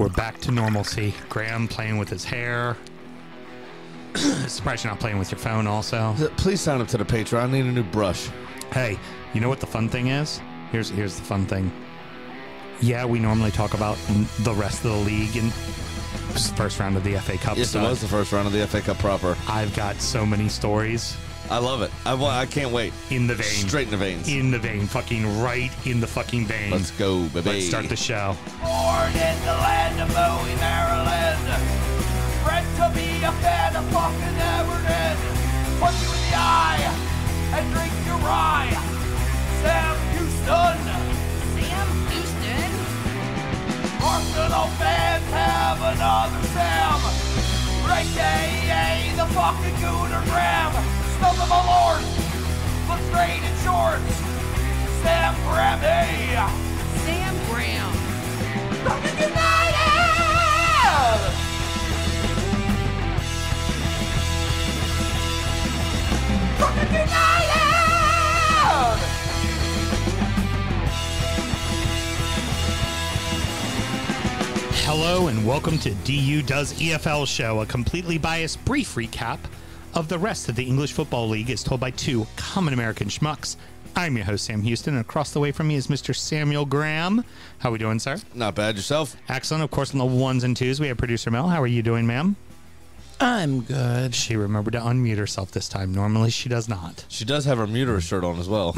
We're back to normalcy. Graham playing with his hair. Surprised you're not playing with your phone also. Please sign up to the Patreon. I need a new brush. Hey, you know what the fun thing is? Here's the fun thing. Yeah, we normally talk about the rest of the league and first round of the FA Cup. Yes, it was the first round of the FA Cup proper. I've got so many stories. I love it. I can't wait. In the vein. Straight in the veins. In the vein. Fucking right in the fucking vein. Let's go, baby. Let's start the show. Born in the land of Bowie, Maryland. Bred to be a fan of fucking Everton. Punch you in the eye and drink your rye. Sam Houston. Sam Houston? Arsenal fans have another Sam. Right day, the fucking Gooner Graham. Snub of my lord. Look straight in shorts. Sam Prem, hey. Sam Graham. Fucking United! Fucking United! Hello and welcome to DU Does EFL Show, a completely biased brief recap of the rest of the English Football League as told by two common American schmucks. I'm your host, Sam Houston, and across the way from me is Mr. Samuel Graham. How are we doing, sir? Not bad. Yourself? Excellent. Of course, on the ones and twos, we have producer Mel. How are you doing, ma'am? I'm good. She remembered to unmute herself this time. Normally, she does not. She does have her muter shirt on as well.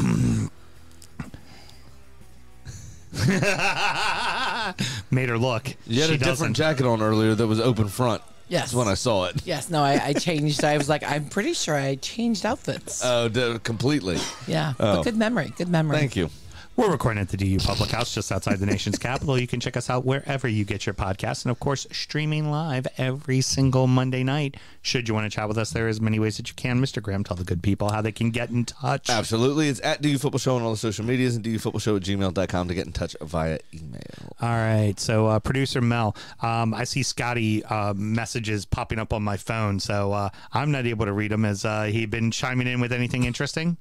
Made her look. You had She a different doesn't. jacket on earlier that was open front. Yes. That's when I saw it. Yes, no, I changed. I was like, I'm pretty sure I changed outfits. Oh, completely. Yeah, Oh. but good memory. Good memory. Thank you. We're recording at the DU Public House just outside the nation's capital. You can check us out wherever you get your podcasts. And, of course, streaming live every single Monday night. Should you want to chat with us, there is many ways that you can. Mr. Graham, tell the good people how they can get in touch. Absolutely. It's at DU Football Show on all the social medias and dufootballshow@gmail.com to get in touch via email. All right. So, producer Mel, I see Scotty messages popping up on my phone, so I'm not able to read them. Has he been chiming in with anything interesting?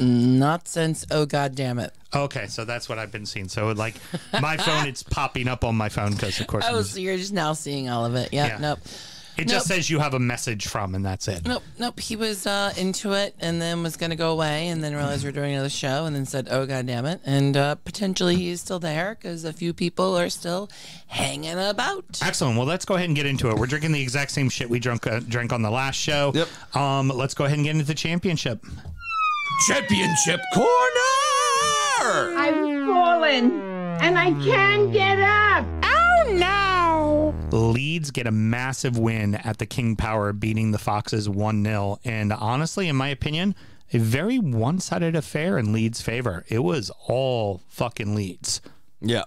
Not since, oh, God damn it. Okay, so that's what I've been seeing. So, like, my phone, it's popping up on my phone because, of course, Oh, so you're just now seeing all of it. Yeah, Yeah. nope. it just says you have a message from, and that's it. Nope. He was into it and then was going to go away and then realized we're doing another show and then said, oh, God damn it. And potentially he's still there because a few people are still hanging about. Excellent. Well, let's go ahead and get into it. We're drinking the exact same shit we drank on the last show. Yep. Let's go ahead and get into the championship. Championship Corner! I've fallen and I can't get up. Oh no! Leeds get a massive win at the King Power, beating the Foxes 1-0. And honestly, in my opinion, a very one-sided affair in Leeds' favor. It was all fucking Leeds. Yeah.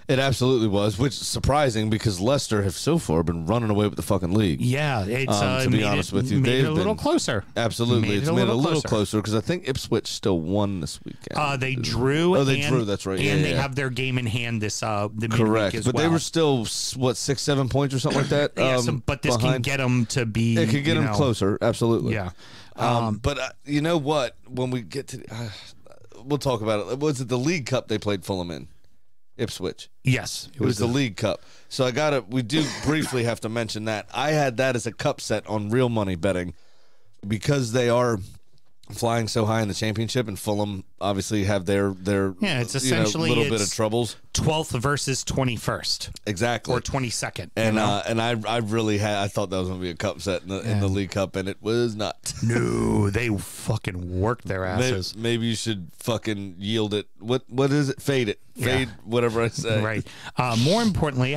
It absolutely was, which is surprising because Leicester have so far been running away with the fucking league. Yeah, it's to be honest with you, made it they've a little been- closer. Absolutely. It's made it a little closer. closer because I think Ipswich still won this weekend. They drew. Oh, they and, drew. That's right. And Yeah, they yeah. have their game in hand this the midweek Correct. as But well. they were still, what, 6-7 points or something like that? Yeah, but this can get them to be. It could get them closer. Absolutely. Yeah. But you know what? When we get to, we'll talk about it. Was it the League Cup they played Fulham in? Ipswich. Yes, It was the League Cup. So we do briefly have to mention that. I had that as a cup set on real money betting because they are flying so high in the championship, and Fulham obviously have their it's essentially little bit of troubles. 12th versus 21st. Exactly. Or 22nd. And I really I thought that was going to be a cup set in the League Cup, and it was not. No, they fucking worked their asses. Maybe you should fucking yield it. What is it? Fade it. Fade whatever I say. Right. More importantly,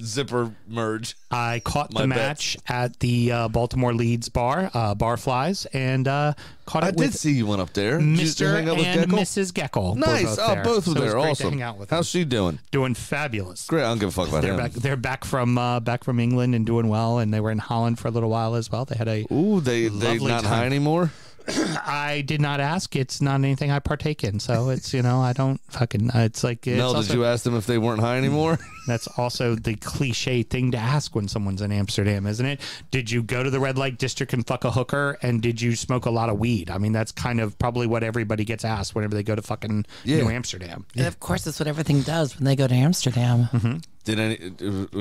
Zipper merge. I caught the match at the Baltimore Leeds bar, Barflies, and caught it I with did see you went up there. Did you Mr. hang out with and Geckle? Mrs. Geckle. Nice. Both there. Both So of it was there. great to Awesome. hang out with How's them. she doing? Doing fabulous. Great. I don't give a fuck about him. They're back from England and doing well, and they were in Holland for a little while as well. They had a Ooh, they lovely not time. high anymore? I did not ask. It's not anything I partake in, so it's I don't fucking. It's like it's Mel, also, did you ask them if they weren't high anymore? That's also the cliche thing to ask when someone's in Amsterdam, isn't it? Did you go to the red light district and fuck a hooker, and did you smoke a lot of weed? I mean, that's kind of probably what everybody gets asked whenever they go to fucking New Amsterdam. And of course, that's what everything does when they go to Amsterdam. Mm-hmm. Did any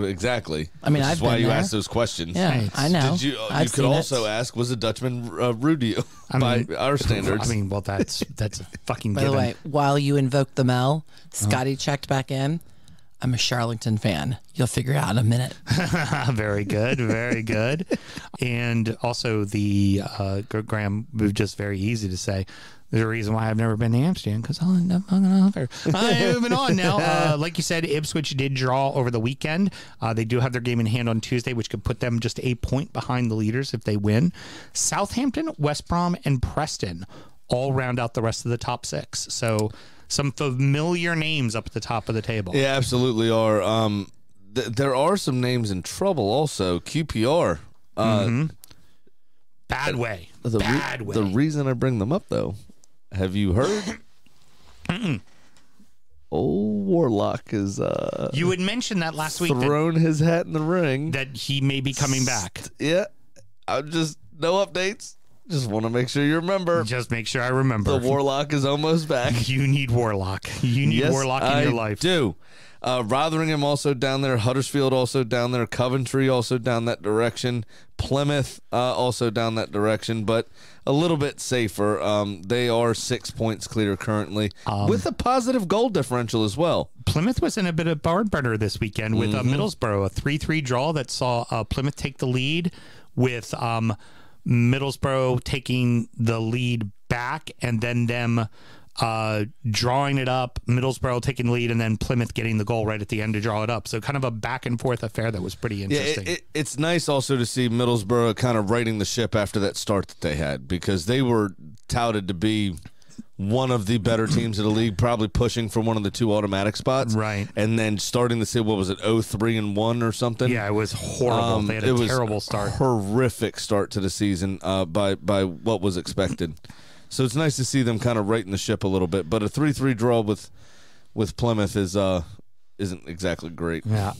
exactly? I mean, which I've is why been you there. asked those questions. Yeah, I know. Did you? I've You could seen also it. ask, was a Dutchman rude to you mean, by our standards? I mean, well, that's a fucking By given. the way, while you invoked the Mel, Scotty checked back in. I'm a Charlington fan. You'll figure it out in a minute. Very good, very good. And also the Graham moved just very easy to say. There's a reason why I've never been to Amsterdam because I'll end up fucking off there. Moving on now. Like you said, Ipswich did draw over the weekend. They do have their game in hand on Tuesday, which could put them just a point behind the leaders if they win. Southampton, West Brom, and Preston all round out the rest of the top 6. So some familiar names up at the top of the table. Yeah, absolutely are. There are some names in trouble also. QPR. Bad way. Bad way. The reason I bring them up, though, have you heard? Old Warlock is you had mentioned that last week. Thrown his hat in the ring. That he may be coming back. Yeah. I'm just, no updates. Just want to make sure you remember. Just make sure I remember. The Warlock is almost back. You need Warlock. You need Warlock in your life. Do. Rotherham also down there. Huddersfield also down there. Coventry also down that direction. Plymouth also down that direction, but a little bit safer. They are 6 points clear currently with a positive goal differential as well. Plymouth was in a bit of barn burner this weekend with Middlesbrough, a 3-3 draw that saw Plymouth take the lead with Middlesbrough taking the lead back and then them drawing it up, Middlesbrough taking the lead, and then Plymouth getting the goal right at the end to draw it up. So kind of a back and forth affair that was pretty interesting. Yeah, it's nice also to see Middlesbrough kind of righting the ship after that start that they had, because they were touted to be one of the better teams of the league, probably pushing for one of the 2 automatic spots. Right. And then starting to say, what was it, 0-3-1 or something? Yeah, it was horrible. They had a terrible start. Horrific start to the season by what was expected. So it's nice to see them kind of righting the ship a little bit. But a 3-3 draw with Plymouth isn't exactly great. Yeah.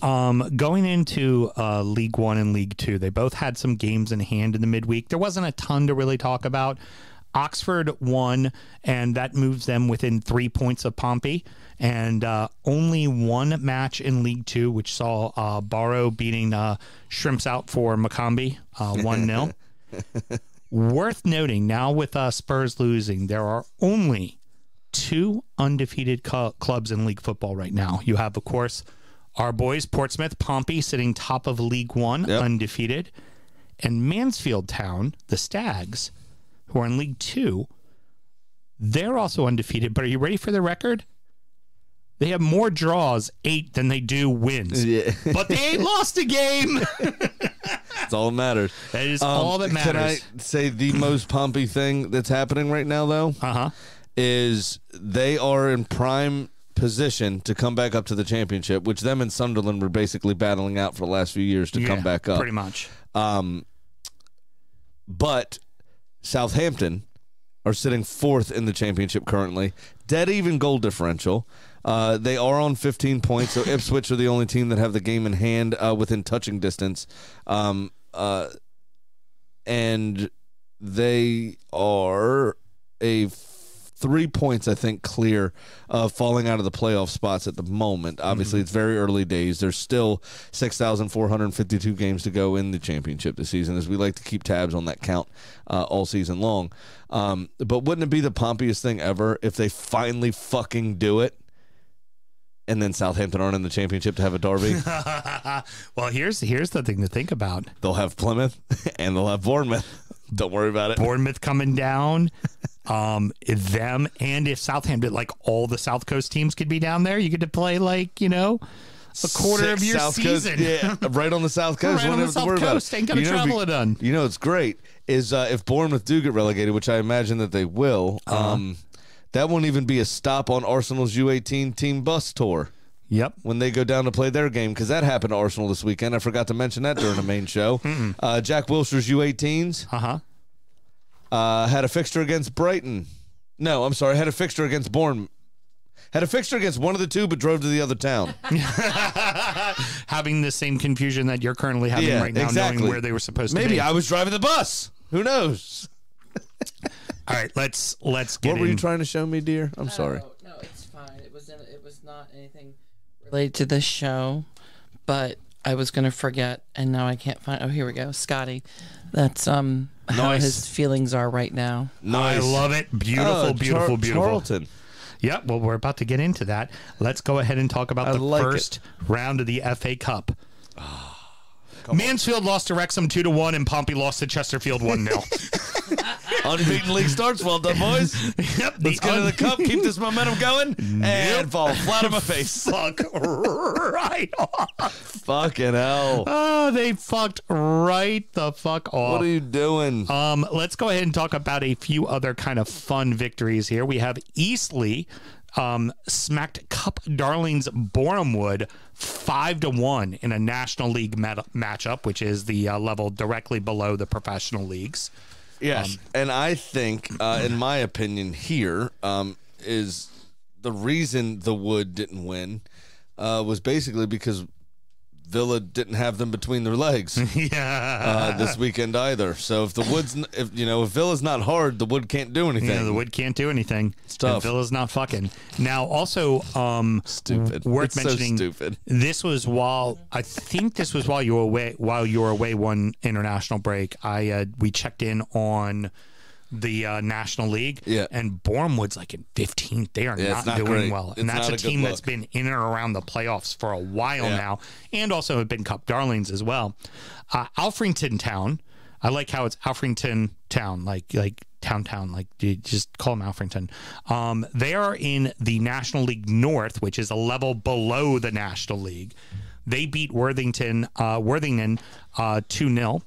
Going into League One and League Two, they both had some games in hand in the midweek. There wasn't a ton to really talk about. Oxford won, and that moves them within 3 points of Pompey. And only one match in League Two, which saw Barrow beating Shrimps out for Maccabi 1-0. Worth noting, now with Spurs losing, there are only 2 undefeated clubs in league football right now. You have, of course, our boys, Portsmouth, Pompey, sitting top of League One, undefeated. And Mansfield Town, the Stags, who are in League Two, they're also undefeated. But are you ready for the record? They have more draws, 8, than they do wins. Yeah. But they ain't lost a game. That's all that matters. That is all that matters. Can I say the most Pompey thing that's happening right now, though? Is they are in prime position to come back up to the championship, which them and Sunderland were basically battling out for the last few years to come back up. Pretty much. But Southampton are sitting 4th in the championship currently. Dead even goal differential. They are on 15 points, so Ipswich are the only team that have the game in hand within touching distance. And they are 3 points, I think, clear of falling out of the playoff spots at the moment. Obviously, it's very early days. There's still 6,452 games to go in the championship this season, as we like to keep tabs on that count all season long. But wouldn't it be the pompiest thing ever if they finally fucking do it? And then Southampton aren't in the championship to have a derby. Well, here's the thing to think about. They'll have Plymouth and they'll have Bournemouth. Don't worry about it. Bournemouth coming down. Them, and if Southampton, like all the South Coast teams could be down there, you get to play a quarter of your South season. Coast, right on the South Coast. Right on the South Coast. Ain't gonna travel it done. You know, it's great is if Bournemouth do get relegated, which I imagine that they will. That won't even be a stop on Arsenal's U18 team bus tour. Yep. When they go down to play their game, because that happened to Arsenal this weekend. I forgot to mention that during the main show. Jack Wilshere's U18s. Had a fixture against Brighton. No, I'm sorry. Had a fixture against Bournemouth. Had a fixture against one of the two, but drove to the other town. Having the same confusion that you're currently having right now, knowing where they were supposed to be. Maybe I was driving the bus. Who knows? All right, let's get What were you trying to show me, dear? I'm sorry. No, it's fine. It was not anything related to this show, but I was going to forget, and now I can't find. Oh, here we go. Scotty. That's how his feelings are right now. Nice. I love it. Beautiful, beautiful, beautiful. Charlton. Yep. Well, we're about to get into that. Let's go ahead and talk about the first round of the FA Cup. Mansfield lost to Wrexham 2-1, and Pompey lost to Chesterfield 1-0. Unbeaten league starts. Well done, boys. Yep. Let's get into the cup. Keep this momentum going. And fall flat on my face. Fuck right off. Fucking hell. Oh, they fucked right the fuck off. What are you doing? Let's go ahead and talk about a few other kind of fun victories here. We have Eastleigh smacked Cup darlings Bournemouth 5-1 in a National League matchup, which is the level directly below the professional leagues. Yes, and I think, in my opinion, here is the reason the Wood didn't win was basically because Villa didn't have them between their legs. This weekend either. So if the Wood's, if Villa's not hard, the Wood can't do anything. Yeah, the Wood can't do anything. It's tough. And Villa's not fucking. Now, also, stupid. Worth It's mentioning. So stupid. This was while you were away. While you were away one international break, we checked in on the National League, and Bournemouth's like in 15th. They are not doing great. well, and that's a team that's been in and around the playoffs for a while now, and also have been Cup darlings as well. Alfrington Town, I like how it's Alfrington Town, like town, like you just call them Alfrington. They are in the National League North, which is a level below the National League. They beat Worthington 2-0.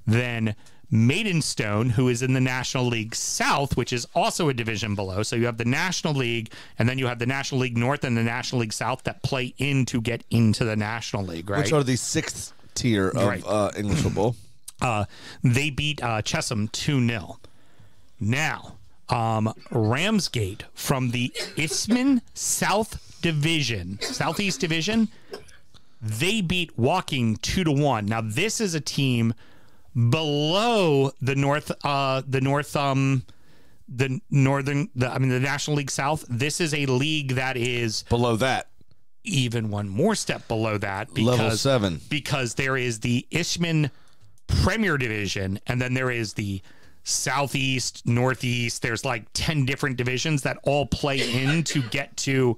Then Maidstone, who is in the National League South, which is also a division below. So you have the National League, and then you have the National League North and the National League South that play in to get into the National League, right? Which are the sixth tier of English football. They beat Chesham 2-0. Now, Ramsgate from the Isthmian Southeast Division, they beat Woking 2-1. Now, this is a team below the National League South. This is a league that is below that, even one more step below that, because, level 7, because there is the Isthmian Premier Division, and then there is the Southeast, Northeast. There's like 10 different divisions that all play in to get to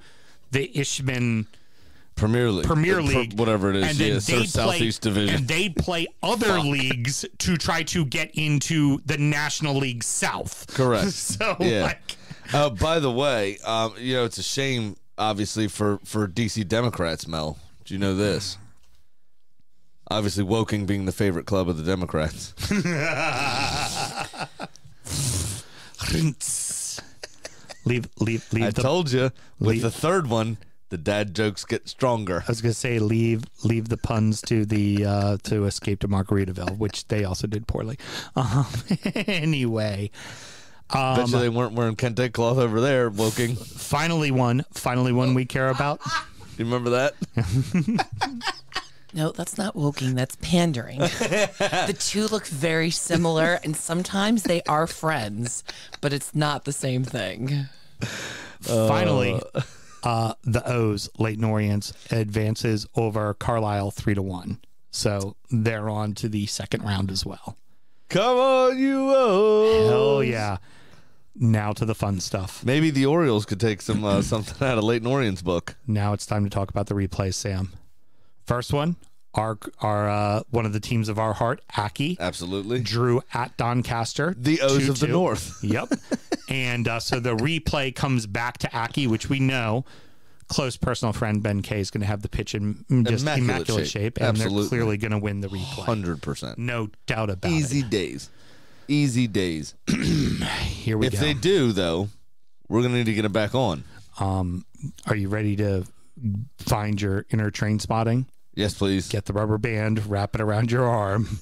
the Isthmian Premier League, whatever it is, and then they Southeast Division, and they play other leagues to try to get into the National League South. Correct. So, by the way, it's a shame, obviously, for DC Democrats. Mel, do you know this? Obviously, Woking being the favorite club of the Democrats. leave. I told you, with the third one, the dad jokes get stronger. I was going to say leave the puns to the to Escape to Margaritaville, which they also did poorly. Anyway, bet you they weren't wearing kente cloth over there. Woking finally one we care about. You remember that? No, that's not Woking. That's pandering. The two look very similar, and sometimes they are friends, but it's not the same thing. Finally. The O's, Leyton Orient, advances over Carlisle 3-1. So they're on to the second round as well. Come on, you O's. Hell yeah. Now to the fun stuff. Maybe the Orioles could take some something out of Leyton Orient's book. Now it's time to talk about the replays, Sam. First one, our one of the teams of our heart, Aki. Absolutely. Drew at Doncaster. The O's 2-2. of the North. Yep. And so the replay comes back to Aki, which we know close personal friend Ben Kay is going to have the pitch in just immaculate shape. And Absolutely. They're clearly going to win the replay. 100%. No doubt about Easy it. days. Here we go. If they do, though, we're going to need to get it back on. Are you ready to find your inner train spotting? Yes, please. Get the rubber band, wrap it around your arm.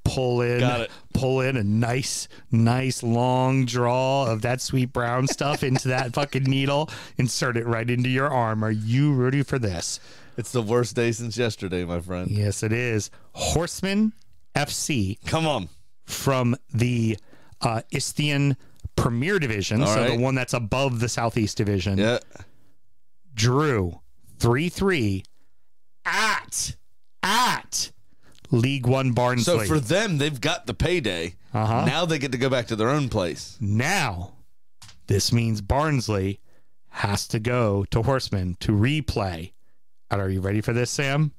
Pull in a nice long draw of that sweet brown stuff into that fucking needle. Insert it right into your arm. Are you ready for this? It's the worst day since yesterday, my friend. Yes, it is. Horseman FC. Come on. From the Isthmian Premier Division, the one that's above the Southeast Division. Yeah. Drew 3-3 at League One Barnsley. So for them, they've got the payday. Now they get to go back to their own place. Now, this means Barnsley has to go to Horseman to replay. And are you ready for this, Sam?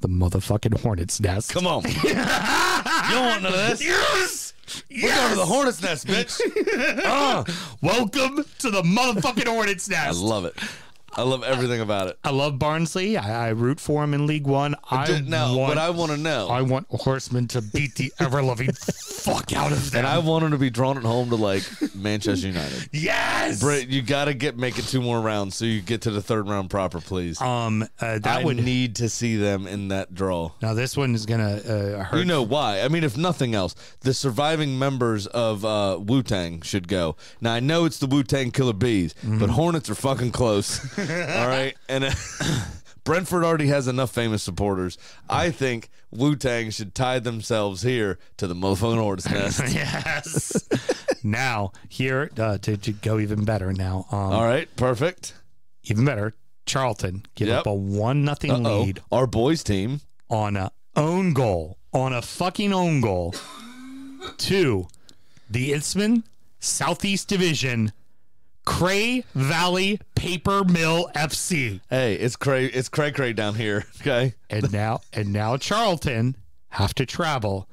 The motherfucking Hornets' Nest. Come on. You don't want none of this. Yes! We're going to the Hornets' Nest, bitch. Welcome to the motherfucking Hornets' I Nest. love it. I love everything about it. I love Barnsley. I root for him in League One. What I want to know. I want Horseman to beat the ever-loving fuck out of them. And I want him to be drawn at home to, like, Manchester United. Yes! Brett, you got to make it 2 more rounds so you get to the 3rd round proper, please. I would need to see them in that draw. Now, this one is going to hurt. You know why? I mean, if nothing else, the surviving members of Wu-Tang should go. Now, I know it's the Wu-Tang Killer Bees, but Hornets are fucking close. All right? And Brentford already has enough famous supporters. I think Wu-Tang should tie themselves here to the motherfucking Hornets' Nest. Yes. Now, here, to go even better now. All right, perfect. Even better, Charlton give up a 1-0 lead. Our boys' team. On a fucking own goal to the Isthmian Southeast Division Cray Valley Paper Mill FC. Hey, it's cray down here, okay? And now Charlton have to travel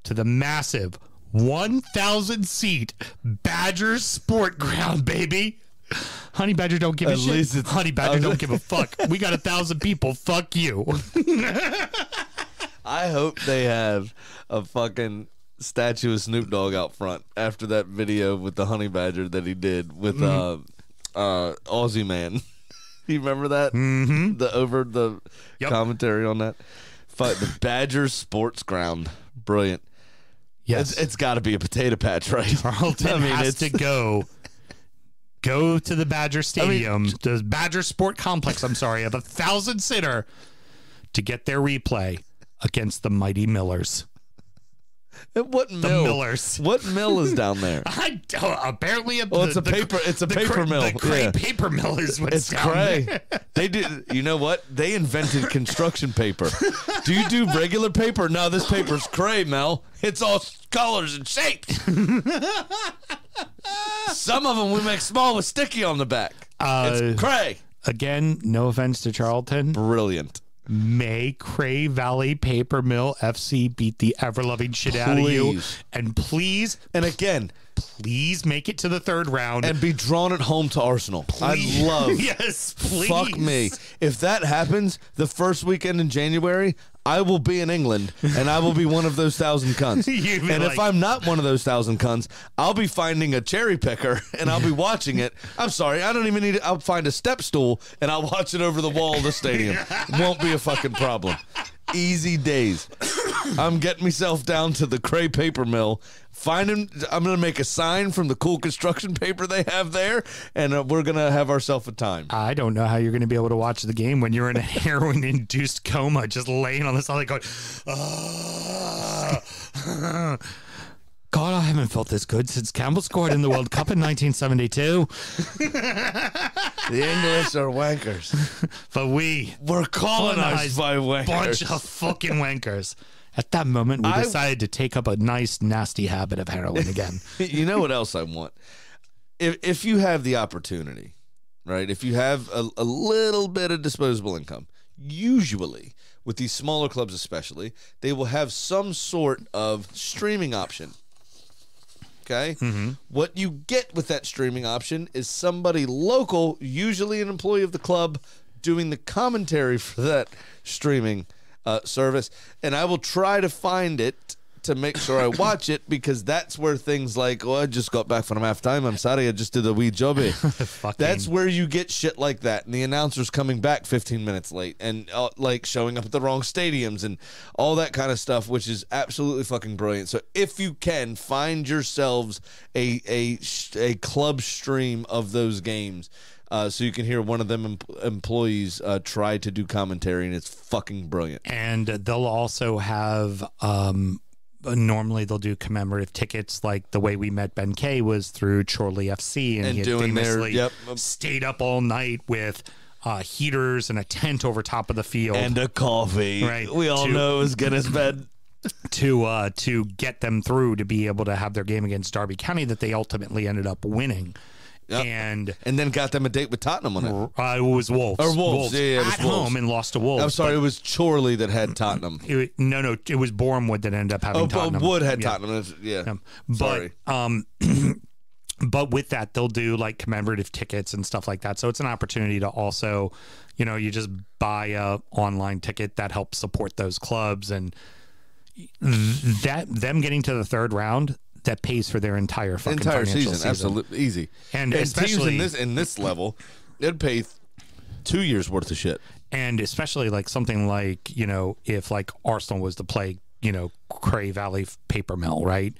to the massive 1,000 seat Badgers Sport Ground, baby. Honey Badger don't give a shit. Honey Badger don't give a fuck. We got 1,000 people. Fuck you. I hope they have a fucking statue of Snoop Dogg out front after that video with the Honey Badger that he did with Aussie Man. You remember that? Mm-hmm. The commentary on that. The Badgers Sports Ground. Brilliant. Yes. It's got to be a potato patch, right? Charlton has to go to the Badger Stadium, the Badger Sport Complex, of 1,000 sitter to get their replay against the mighty Millers. What mill? The Millers. What mill is down there? I don't. Apparently, it's a paper mill. The Cray paper mill is what's down there. They did. You know what? They invented construction paper. Do you do regular paper? No, this paper's Cray, Mel. It's all colors and shapes. Some of them we make small with sticky on the back. It's Cray. Again, no offense to Charlton. Brilliant. May Cray Valley Paper Mill FC beat the ever-loving shit out of you. And please, and again, please make it to the 3rd round. And be drawn at home to Arsenal. Please. I love. Yes, please. Fuck me. If that happens the first weekend in January, I will be in England, and I will be one of those 1,000 cunts. And if I'm not one of those 1,000 cunts, I'll be finding a cherry picker, and I'll be watching it. I'm sorry, I don't even need it. I'll find a step stool, and I'll watch it over the wall of the stadium. Won't be a fucking problem. Easy days. I'm getting myself down to the Cray Paper Mill. I'm going to make a sign from the cool construction paper they have there, and we're going to have ourselves a time. I don't know how you're going to be able to watch the game when you're in a heroin-induced coma, just laying on the side going, God, I haven't felt this good since Campbell scored in the World Cup in 1972. The English are wankers. But we're colonized by wankers. Bunch of fucking wankers. At that moment, we decided to take up a nice, nasty habit of heroin again. You know what else I want? If you have the opportunity, right? If you have a little bit of disposable income, usually, with these smaller clubs especially, they will have some sort of streaming option. Okay? Mm-hmm. What you get with that streaming option is somebody local, usually an employee of the club, doing the commentary for that streaming service, and I will try to find it to make sure I watch it, because that's where things like, I just got back from halftime, I'm sorry, I just did a wee jobby. That's where you get shit like that, and the announcer's coming back 15 minutes late, and like showing up at the wrong stadiums and all that kind of stuff, which is absolutely fucking brilliant. So if you can, find yourselves a club stream of those games. So you can hear one of them employees try to do commentary, and it's fucking brilliant. And they'll also have, normally they'll do commemorative tickets, like the way we met Ben Kay was through Chorley FC, and he had famously stayed up all night with heaters and a tent over top of the field. And a coffee. Right. We all know it was Guinness bed. To get them through to be able to have their game against Derby County that they ultimately ended up winning. Yep. And then got them a date with Tottenham on it. It was Wolves. Or Wolves. Yeah, it was at Wolves. home and lost to Wolves. I'm sorry, it was Chorley that had Tottenham. No, it was Bournemouth that ended up having Tottenham. Wood had Tottenham. Yeah. But, Sorry. but with that, they'll do like commemorative tickets and stuff like that. So it's an opportunity to also, you just buy a online ticket that helps support those clubs, and that them getting to the third round that pays for their entire season. Absolutely easy. And especially teams in this level, it'd pay 2 years worth of shit. And especially like something like, if like Arsenal was to play, Cray Valley Paper Mill, right?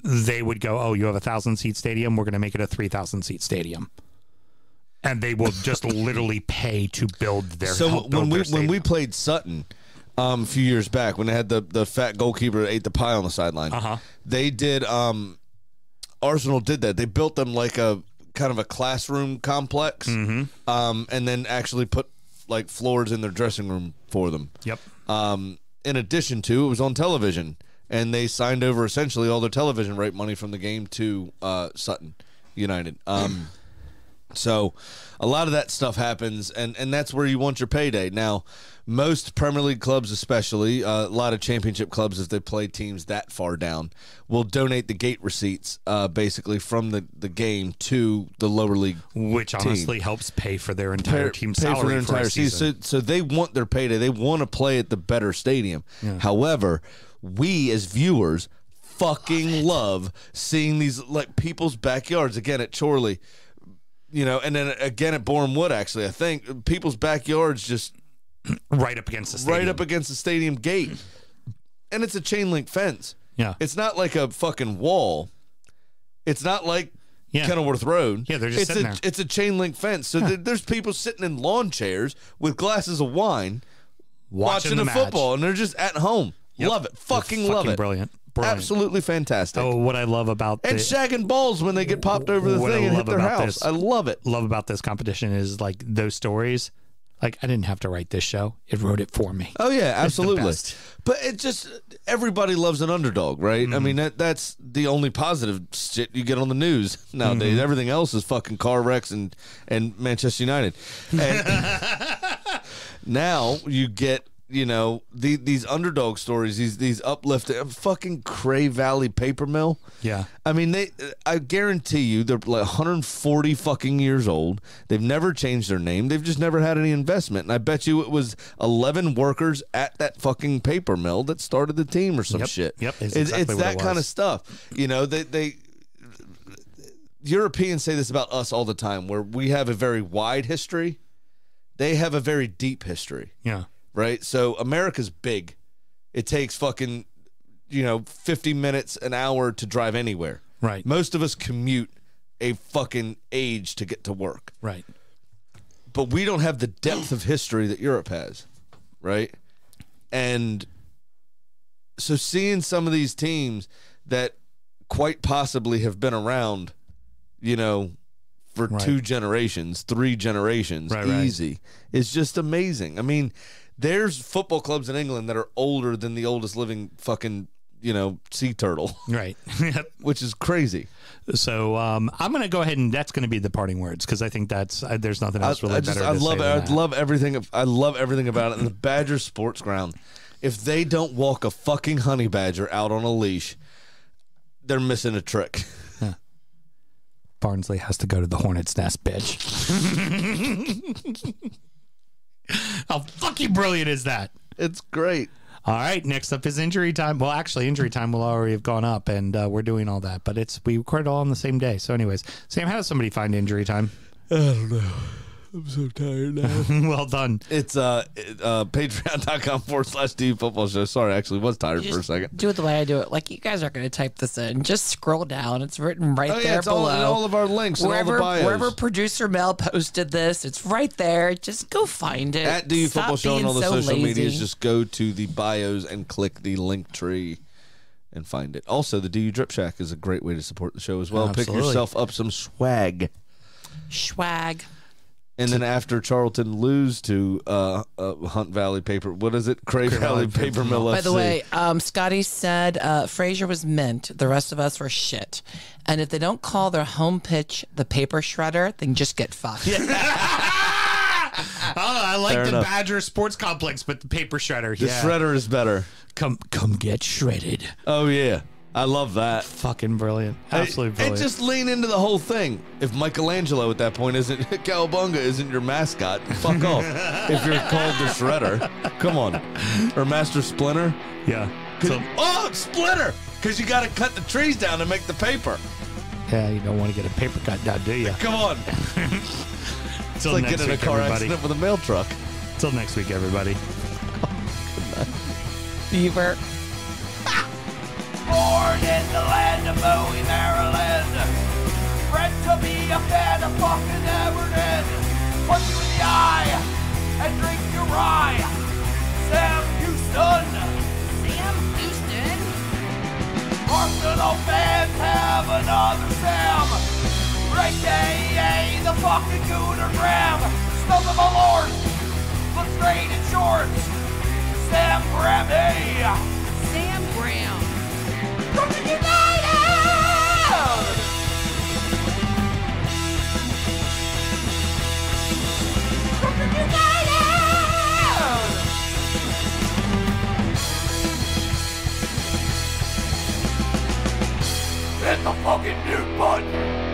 They would go, oh, you have a 1,000-seat stadium. We're going to make it a 3,000-seat stadium. And they will just literally pay to build their. So when we played Sutton a few years back, when they had the fat goalkeeper that ate the pie on the sideline, they did. Arsenal did that. They built them like a kind of a classroom complex, and then actually put like floors in their dressing room for them. Yep. In addition to, it was on television, and they signed over essentially all their television right money from the game to Sutton United. So a lot of that stuff happens, and that's where you want your payday. Now, most Premier League clubs especially, a lot of championship clubs, if they play teams that far down, will donate the gate receipts basically from the game to the lower league Which honestly helps pay for their entire team's salary for their entire season. So they want their payday. They want to play at the better stadium. Yeah. However, we as viewers fucking love seeing these like people's backyards. Again, at Chorley, and then again at Boreham Wood, actually, I think people's backyards just right up against the stadium. Right up against the stadium gate. And it's a chain link fence. Yeah. It's not like a fucking wall. It's not like Kenilworth Road. Yeah, they're just sitting there. It's a chain link fence. So there's people sitting in lawn chairs with glasses of wine watching the football, and they're just at home. Yep. Love it. Fucking love it. Brilliant. Absolutely fantastic. Oh, what I love about and shagging balls when they get popped over the thing and hit their house. I love it. Love about this competition is like those stories. Like, I didn't have to write this show. It wrote it for me. Oh, yeah, absolutely. But it just, everybody loves an underdog, right? I mean, that's the only positive shit you get on the news nowadays. Everything else is fucking car wrecks and Manchester United. And now you get, these underdog stories, these uplifting, fucking Cray Valley Paper Mill. Yeah. I mean, I guarantee you they're like 140 fucking years old. They've never changed their name. They've just never had any investment. And I bet you it was 11 workers at that fucking paper mill that started the team or some shit. Yep. It's that kind of stuff. They Europeans say this about us all the time, where we have a very wide history. They have a very deep history. Yeah. Right? So America's big. It takes fucking, 50 minutes, an hour to drive anywhere. Right. Most of us commute a fucking age to get to work. Right. But we don't have the depth of history that Europe has. Right? And so seeing some of these teams that quite possibly have been around, for 2 generations, 3 generations, easy, is just amazing. I mean, there's football clubs in England that are older than the oldest living fucking, sea turtle. Right. Which is crazy. So I'm going to go ahead and that's going to be the parting words, because I think there's nothing else really better to say than that. I love everything. I love everything about it. And the Badger Sports Ground, if they don't walk a fucking honey badger out on a leash, they're missing a trick. Barnsley has to go to the Hornet's Nest, bitch. How fucking brilliant is that? It's great. All right, next up is injury time. Well, actually, injury time will already have gone up, and we're doing all that. But we record it all on the same day. So anyways, Sam, how does somebody find injury time? I don't know. I'm so tired now. Well done. It's patreon.com/DU Football Show. Sorry, I actually was tired for a second. Do it the way I do it. Like, you guys aren't going to type this in. Just scroll down. It's written right there it's below. All of our links and all the bios. Wherever producer Mel posted this, it's right there. Just go find it. At DU Football Show and all the social lazy. medias, just go to the bios and click the link tree and find it. Also, the DU Drip Shack is a great way to support the show as well. Absolutely. Pick yourself up some swag. Swag. And then after Charlton lose to Hunt Valley Paper, what is it? Cray Valley Paper Mill FC. By the way, Scotty said Fraser was mint. The rest of us were shit. And if they don't call their home pitch the paper shredder, then just get fucked. I like Fair the enough. Badger Sports Complex, but the paper shredder. The shredder is better. Come get shredded. Oh, yeah. I love that. Fucking brilliant. Absolutely brilliant. And just lean into the whole thing. If Michelangelo at that point Cowabunga isn't your mascot, fuck off. If you're called the Shredder, come on. Or Master Splinter. Yeah. So, It's Splinter! Because you got to cut the trees down to make the paper. yeah, you don't want to get a paper cut down, do you? Come on. It's Like getting in a car accident with a mail truck. Till next week, everybody. Beaver. Born in the land of Bowie, Maryland. Bred to be a fan of fucking Everton. Punch you in the eye and drink your rye. Sam Houston. Sam Houston. Arsenal fans have another Sam. AKA the fucking Gooner Graham. Stump of a lord. Look straight in shorts. Sam Prem. Sam Graham. Brooklyn United! Brooklyn United! Hit the fucking mute button!